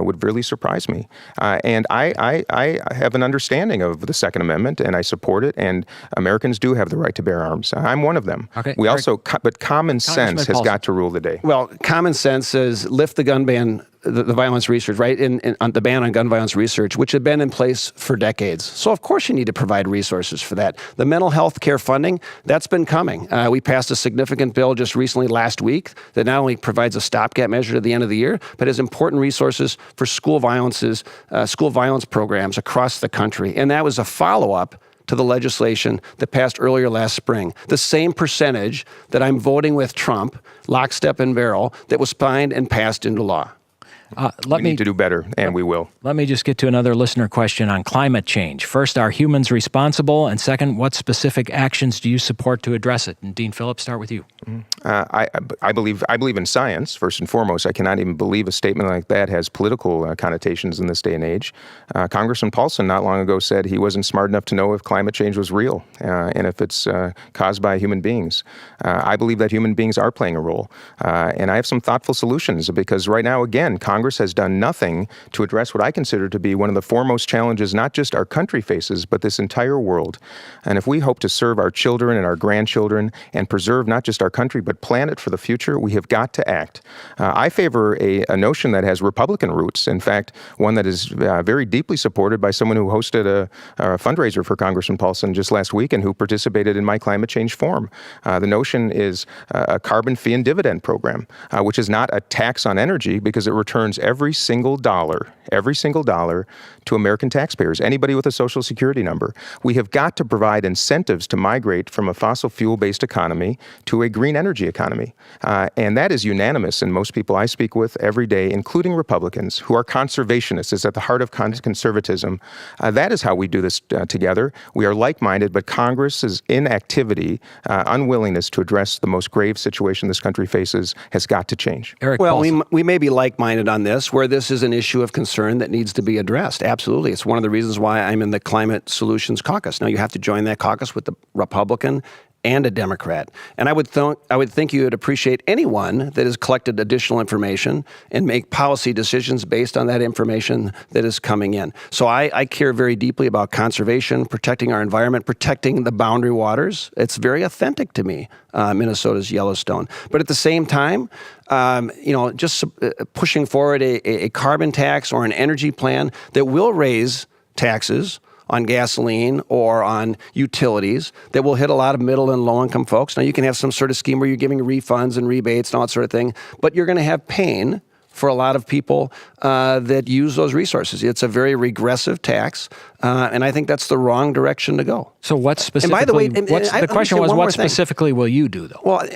would really surprise me. And I have an understanding of the Second Amendment, and I support it, and Americans do have the right to bear arms. I'm one of them. Okay. We also, but common sense has got to rule the day. Well, common sense says lift the gun ban, the violence research, right, on the ban on gun violence research, which had been in place for decades. So, of course, you need to provide resources for that. The mental health care funding, that's been coming. We passed a significant bill just recently last week that not only provides a stopgap measure to the end of the year, but has important resources for school violence programs across the country. And that was a follow-up to the legislation that passed earlier last spring. The same percentage that I'm voting with Trump, lockstep and barrel, that was signed and passed into law. We need to do better, and we will. Let me just get to another listener question on climate change. First, are humans responsible? And second, what specific actions do you support to address it? And Dean Phillips, start with you. I believe in science, first and foremost. I cannot even believe a statement like that has political connotations in this day and age. Congressman Paulson not long ago said he wasn't smart enough to know if climate change was real and if it's caused by human beings. I believe that human beings are playing a role. And I have some thoughtful solutions because right now, again, Congress has done nothing to address what I consider to be one of the foremost challenges not just our country faces, but this entire world. And if we hope to serve our children and our grandchildren and preserve not just our country, but plan it for the future, we have got to act. I favor a notion that has Republican roots. In fact, one that is very deeply supported by someone who hosted a fundraiser for Congressman Paulson just last week and who participated in my climate change forum. The notion is a carbon fee and dividend program, which is not a tax on energy because it returns every single dollar to American taxpayers, anybody with a Social Security number. We have got to provide incentives to migrate from a fossil fuel-based economy to a green energy economy. And that is unanimous in most people I speak with every day, including Republicans who are conservationists. It's at the heart of conservatism. That is how we do this together. We are like-minded, but Congress's inactivity, unwillingness to address the most grave situation this country faces has got to change. Eric Well, Paulson. we may be like-minded on this, where this is an issue of concern that needs to be addressed. Absolutely. It's one of the reasons why I'm in the Climate Solutions Caucus. Now, you have to join that caucus with the Republican and a Democrat. And I would think you would appreciate anyone that has collected additional information and make policy decisions based on that information that is coming in. So I care very deeply about conservation, protecting our environment, protecting the boundary waters. It's very authentic to me, Minnesota's Yellowstone. But at the same time, just pushing forward a carbon tax or an energy plan that will raise taxes on gasoline or on utilities that will hit a lot of middle and low-income folks. Now, you can have some sort of scheme where you're giving refunds and rebates and all that sort of thing, but you're going to have pain for a lot of people that use those resources. It's a very regressive tax, and I think that's the wrong direction to go. So what specifically, and by the way, the question was, what specifically will you do, though? Well,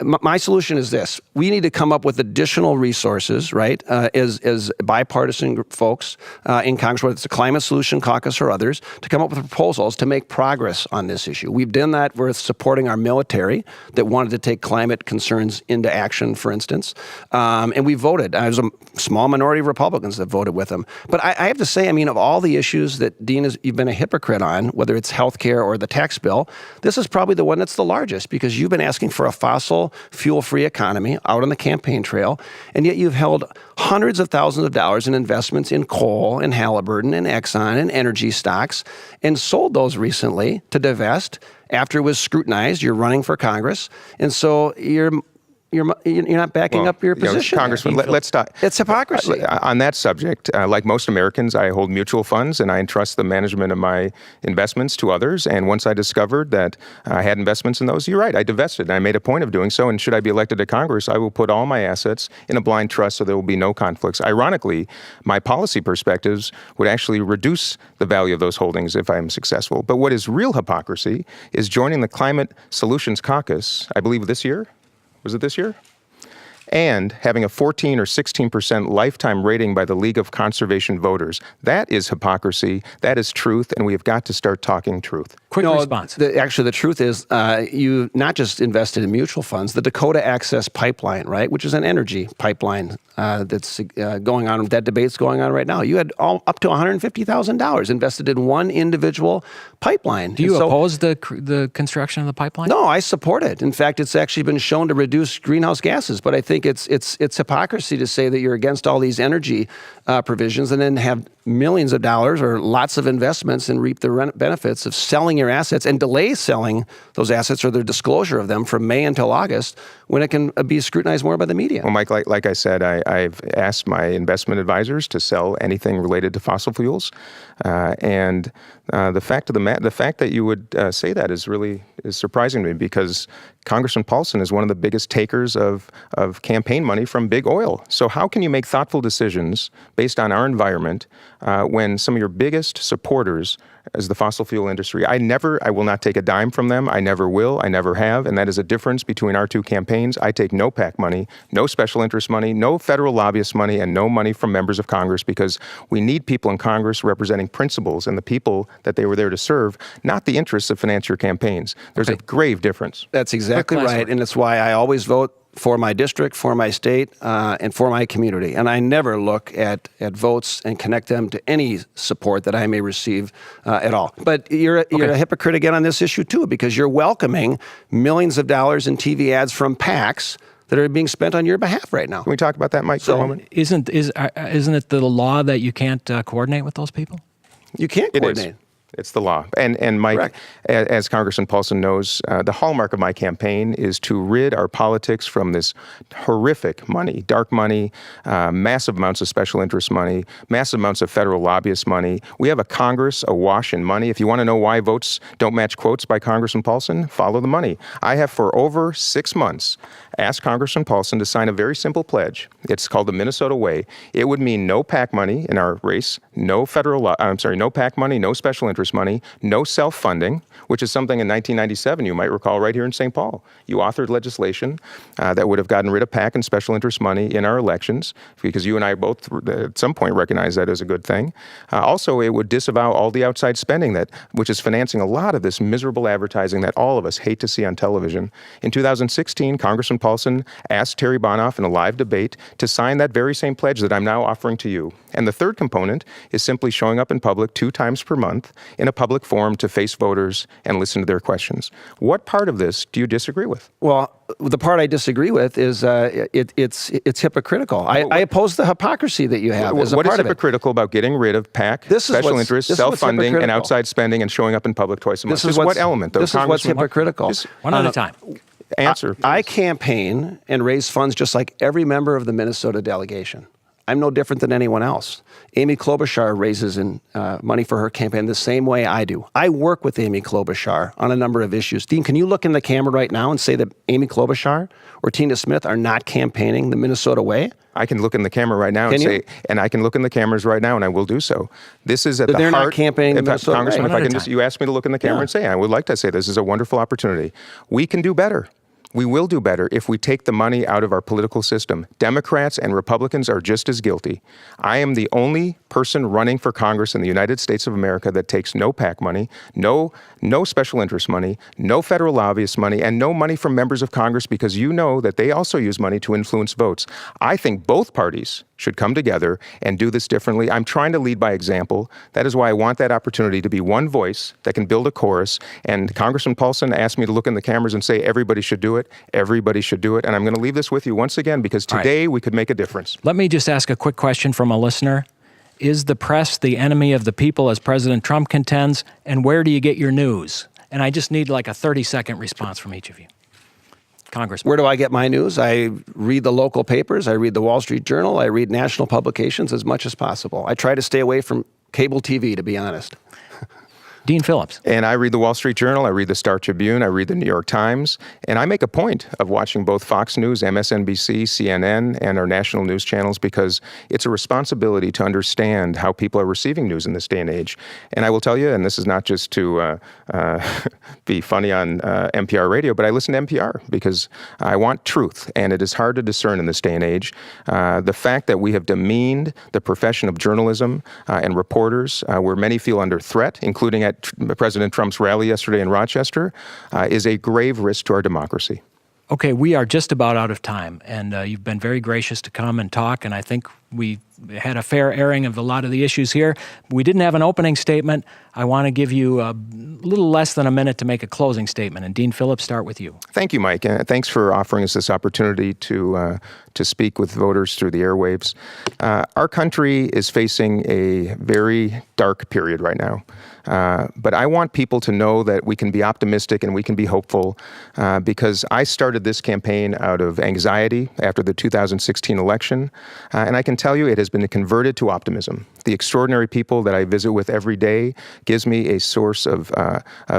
my solution is this. We need to come up with additional resources, right, as bipartisan folks in Congress, whether it's the Climate Solution Caucus or others, to come up with proposals to make progress on this issue. We've done that with supporting our military that wanted to take climate concerns into action, for instance, and we voted. There's a small minority of Republicans that voted with them. But I have to say, of all the issues that, Dean, you've been a hypocrite on, whether it's health care or the tax bill, this is probably the one that's the largest because you've been asking for a fossil fuel-free economy out on the campaign trail, and yet you've held hundreds of thousands of dollars in investments in coal and Halliburton and Exxon and energy stocks and sold those recently to divest after it was scrutinized. You're running for Congress. And so you're you're not backing up your position. Congressman, let's talk. It's hypocrisy. On that subject, like most Americans, I hold mutual funds and I entrust the management of my investments to others. And once I discovered that I had investments in those, you're right, I divested. And I made a point of doing so. And should I be elected to Congress, I will put all my assets in a blind trust so there will be no conflicts. Ironically, my policy perspectives would actually reduce the value of those holdings if I am successful. But what is real hypocrisy is joining the Climate Solutions Caucus, I believe this year. Was it this year? And having a 14 or 16% lifetime rating by the League of Conservation Voters. That is hypocrisy. That is truth, and we have got to start talking truth. Quick response. Actually, the truth is you not just invested in mutual funds, the Dakota Access Pipeline, right, which is an energy pipeline that's going on, that debate's going on right now. You had up to $150,000 invested in one individual pipeline. Do you oppose the construction of the pipeline? No, I support it. In fact, it's actually been shown to reduce greenhouse gases, but I think it's hypocrisy to say that you're against all these energy provisions and then have millions of dollars or lots of investments and reap the benefits of selling your assets and delay selling those assets or the disclosure of them from May until August when it can be scrutinized more by the media. Well, Mike, like I said, I've asked my investment advisors to sell anything related to fossil fuels, and the fact that you would say that is surprising to me because Congressman Paulson is one of the biggest takers of campaign money from big oil. So how can you make thoughtful decisions based on our environment when some of your biggest supporters is the fossil fuel industry? I will not take a dime from them. I never will. I never have. And that is a difference between our two campaigns. I take no PAC money, no special interest money, no federal lobbyist money, and no money from members of Congress because we need people in Congress representing principles and the people that they were there to serve, not the interests of financier campaigns. There's a grave difference. That's exactly right. And it's why I always vote for my district, for my state, and for my community. And I never look at votes and connect them to any support that I may receive at all. But you're a hypocrite again on this issue, too, because you're welcoming millions of dollars in TV ads from PACs that are being spent on your behalf right now. Can we talk about that, Mike, for a moment? Isn't it the law that you can't coordinate with those people? You can't coordinate. It is. It's the law. And Mike, as Congressman Paulson knows, the hallmark of my campaign is to rid our politics from this horrific money, dark money, massive amounts of special interest money, massive amounts of federal lobbyist money. We have a Congress awash in money. If you want to know why votes don't match quotes by Congressman Paulson, follow the money. I have for over 6 months asked Congressman Paulson to sign a very simple pledge. It's called the Minnesota Way. It would mean no PAC money in our race, no PAC money, no special interest money, no self-funding, which is something in 1997, you might recall, right here in St. Paul. You authored legislation that would have gotten rid of PAC and special interest money in our elections, because you and I both at some point recognized that as a good thing. Also, it would disavow all the outside spending which is financing a lot of this miserable advertising that all of us hate to see on television. In 2016, Congressman Paulson asked Terry Bonoff in a live debate to sign that very same pledge that I'm now offering to you. And the third component is simply showing up in public 2 times per month in a public forum to face voters and listen to their questions. What part of this do you disagree with? Well, the part I disagree with is it's hypocritical. I oppose the hypocrisy that you have as a part of it. What is hypocritical about getting rid of PAC, special interests, self-funding, and outside spending and showing up in public twice a month? This is what element, though? This is what's hypocritical. One at a time. Answer. I campaign and raise funds just like every member of the Minnesota delegation. I'm no different than anyone else. Amy Klobuchar raises money for her campaign the same way I do. I work with Amy Klobuchar on a number of issues. Dean, can you look in the camera right now and say that Amy Klobuchar or Tina Smith are not campaigning the Minnesota way? I can look in the camera right now and I can look in the cameras right now, and I will do so. This is at the heart. They're not campaigning the Minnesota Congressman, way. if I can you asked me to look in the camera and say, I would like to say this is a wonderful opportunity. We can do better. We will do better if we take the money out of our political system. Democrats and Republicans are just as guilty. I am the only person running for Congress in the United States of America that takes no PAC money, no special interest money, no federal lobbyist money, and no money from members of Congress, because you know that they also use money to influence votes. I think both parties should come together and do this differently. I'm trying to lead by example. That is why I want that opportunity to be one voice that can build a chorus. And Congressman Paulson asked me to look in the cameras and say, everybody should do it. Everybody should do it. And I'm going to leave this with you once again, because today we could make a difference. Let me just ask a quick question from a listener. Is the press the enemy of the people, as President Trump contends? And where do you get your news? And I just need like a 30-second response from each of you. Congressman? Where do I get my news? I read the local papers. I read the Wall Street Journal. I read national publications as much as possible. I try to stay away from cable TV, to be honest. Dean Phillips. And I read the Wall Street Journal, I read the Star Tribune, I read the New York Times, and I make a point of watching both Fox News, MSNBC, CNN, and our national news channels because it's a responsibility to understand how people are receiving news in this day and age. And I will tell you, and this is not just to be funny on NPR radio, but I listen to NPR because I want truth, and it is hard to discern in this day and age. The fact that we have demeaned the profession of journalism and reporters, where many feel under threat, including at President Trump's rally yesterday in Rochester, is a grave risk to our democracy. Okay, we are just about out of time, and you've been very gracious to come and talk, and I think we had a fair airing of a lot of the issues here. We didn't have an opening statement. I want to give you a little less than a minute to make a closing statement, and Dean Phillips, start with you. Thank you, Mike, and thanks for offering us this opportunity to speak with voters through the airwaves. Our country is facing a very dark period right now. But I want people to know that we can be optimistic and we can be hopeful because I started this campaign out of anxiety after the 2016 election. And I can tell you it has been converted to optimism. The extraordinary people that I visit with every day gives me a source of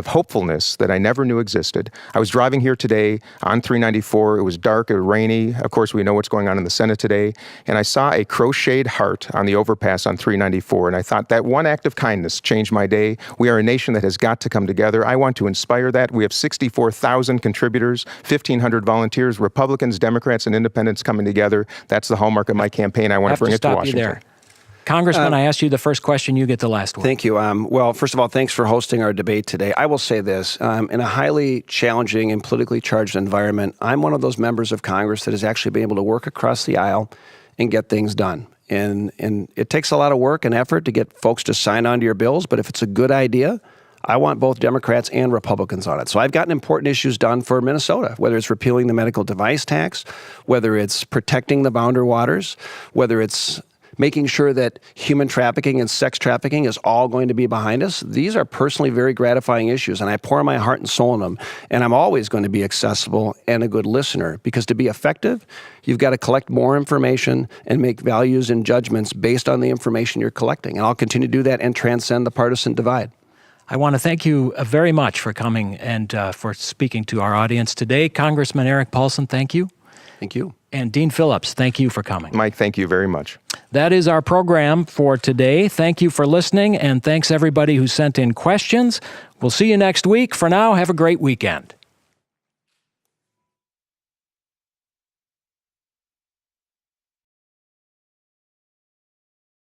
hopefulness that I never knew existed. I was driving here today on 394. It was dark, it was rainy. Of course, we know what's going on in the Senate today. And I saw a crocheted heart on the overpass on 394. And I thought that one act of kindness changed my day. We are a nation that has got to come together. I want to inspire that. We have 64,000 contributors, 1,500 volunteers, Republicans, Democrats, and independents coming together. That's the hallmark of my campaign. I want to bring it to Washington. There. Congressman, I asked you the first question. You get the last one. Thank you. Well, first of all, thanks for hosting our debate today. I will say this. In a highly challenging and politically charged environment, I'm one of those members of Congress that has actually been able to work across the aisle and get things done. And it takes a lot of work and effort to get folks to sign on to your bills, but if it's a good idea, I want both Democrats and Republicans on it. So I've gotten important issues done for Minnesota, whether it's repealing the medical device tax, whether it's protecting the Boundary Waters, whether it's making sure that human trafficking and sex trafficking is all going to be behind us. These are personally very gratifying issues, and I pour my heart and soul in them. And I'm always going to be accessible and a good listener, because to be effective, you've got to collect more information and make values and judgments based on the information you're collecting. And I'll continue to do that and transcend the partisan divide. I want to thank you very much for coming and for speaking to our audience today. Congressman Eric Paulson, thank you. Thank you. And Dean Phillips, thank you for coming. Mike, thank you very much. That is our program for today. Thank you for listening, and thanks everybody who sent in questions. We'll see you next week. For now, have a great weekend.